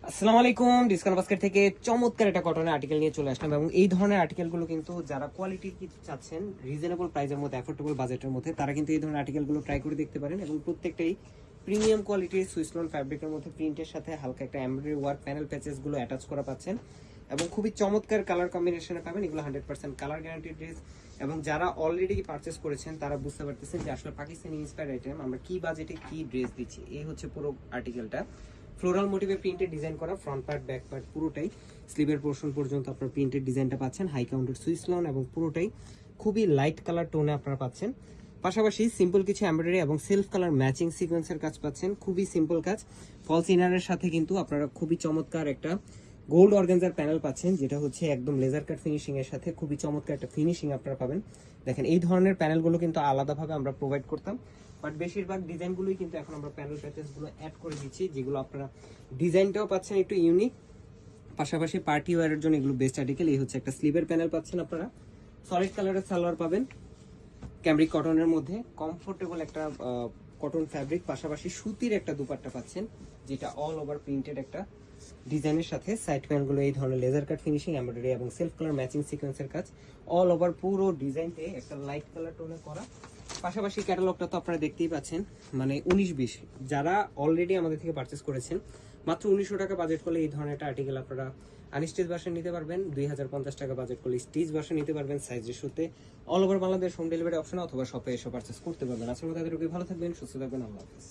আসসালামু আলাইকুম। Discount basket থেকে চমৎকার একটা কটনের আর্টিকেল নিয়ে চলে আসলাম এবং এই ধরনের আর্টিকেলগুলো কিন্তু যারা কোয়ালিটি চাচ্ছেন রিজনেবল প্রাইসের মধ্যে, অ্যাফোর্ডেবল বাজেটের মধ্যে, তারা কিন্তু এই ধরনের আর্টিকেলগুলো ট্রাই করে দেখতে পারেন এবং প্রত্যেকটাই প্রিমিয়াম কোয়ালিটির সুইসলন ফ্যাব্রিকের মধ্যে প্রিন্টের সাথে হালকা একটা এমব্রয়ডারি ওয়ার্ক প্যানেল প্যাচেসগুলো অ্যাটাচ করা পাচ্ছেন এবং খুবই চমৎকার কালার কম্বিনেশনে পাবেন। এগুলো 100% কালার গ্যারান্টি ড্রেস এবং যারা অলরেডি পারচেস করেছেন তারা বুঝতে পারতেছেন যে আসলে পাকিস্তানি ইন্সপায়ার্ড আইটেম আমরা কি বাজেটে কি ড্রেস দিচ্ছি। এই হচ্ছে পুরো আর্টিকেলটা, ফ্লোরাল মোটিভে প্রিন্টেড ডিজাইন করা, ফ্রন্ট পার্ট ব্যাক পার্ট পুরোটাই স্লিভের পোর্শন পর্যন্ত আপনার প্রিন্টেড ডিজাইনটা পাচ্ছেন। হাই কাউন্টেড সুইসলন এবং পুরোটাই খুবই লাইট কালার টোনে আপনারা পাচ্ছেন। পাশাপাশি সিম্পল কিছু এমব্রয়ডারি এবং সেলফ কালার ম্যাচিং সিকোয়েন্সের কাজ পাচ্ছেন। খুবই সিম্পল কাজ, ফলস ইনারের সাথে কিন্তু আপনারা খুবই চমৎকার একটা গোল্ড অর্গানজার প্যানেল পাচ্ছেন, যেটা হচ্ছে একদম লেজার কাট ফিনিশিং এর সাথে খুবই চমৎকার একটা ফিনিশিং আপনারা পাবেন। দেখেন এই ধরনের প্যানেলগুলো কিন্তু আলাদাভাবে আমরা প্রোভাইড করতাম, বাট বেশিরভাগ ডিজাইনগুলোই কিন্তু এখন আমরা প্যানেল প্যাচেসগুলো অ্যাড করে দিচ্ছি, যেগুলো আপনারা ডিজাইনটাও পাচ্ছেন একটু ইউনিক, পাশাপাশি পার্টি ওয়্যারের জন্য এগুলো বেস্ট আর্টিকেল। এই হচ্ছে একটা স্লিভের প্যানেল পাচ্ছেন আপনারা, সলিড কালারের সালোয়ার পাবেন ক্যামব্রিক কটনের মধ্যে, কমফোর্টেবল একটা কটন ফ্যাব্রিক, পাশাপাশি সুতির একটা দুপাট্টা পাচ্ছেন যেটা অল ওভার প্রিন্টেড একটা ডিজাইনের সাথে সাইড প্যানেলগুলো এই ধরনের লেজার কাট ফিনিশিং এমব্রয়ডারি এবং সেলফ কালার ম্যাচিং সিকোয়েন্সের কাজ, অল ওভার পুরো ডিজাইনতে একটা লাইট কালার টোনে করা। পাশাপাশি ক্যাটালগটা তো আপনারা দেখতেই পাচ্ছেন, মানে 19-20 যারা অলরেডি আমাদের থেকে পারচেস করেছেন মাত্র 1900 টাকা বাজেট করলে এই ধরনের একটা আর্টিকেল আপনারা আনস্টিচ ভার্সন নিতে পারবেন, 2050 টাকা বাজেট করলে স্টিচ ভার্সন নিতে পারবেন সাইজ রেশোতে, all over Bangladesh home delivery option অথবা শপে এসে পারচেস করতে পারবেন। আজকের মতো ভালো থাকবেন, সুস্থ থাকবেন, আল্লাহ হাফেজ।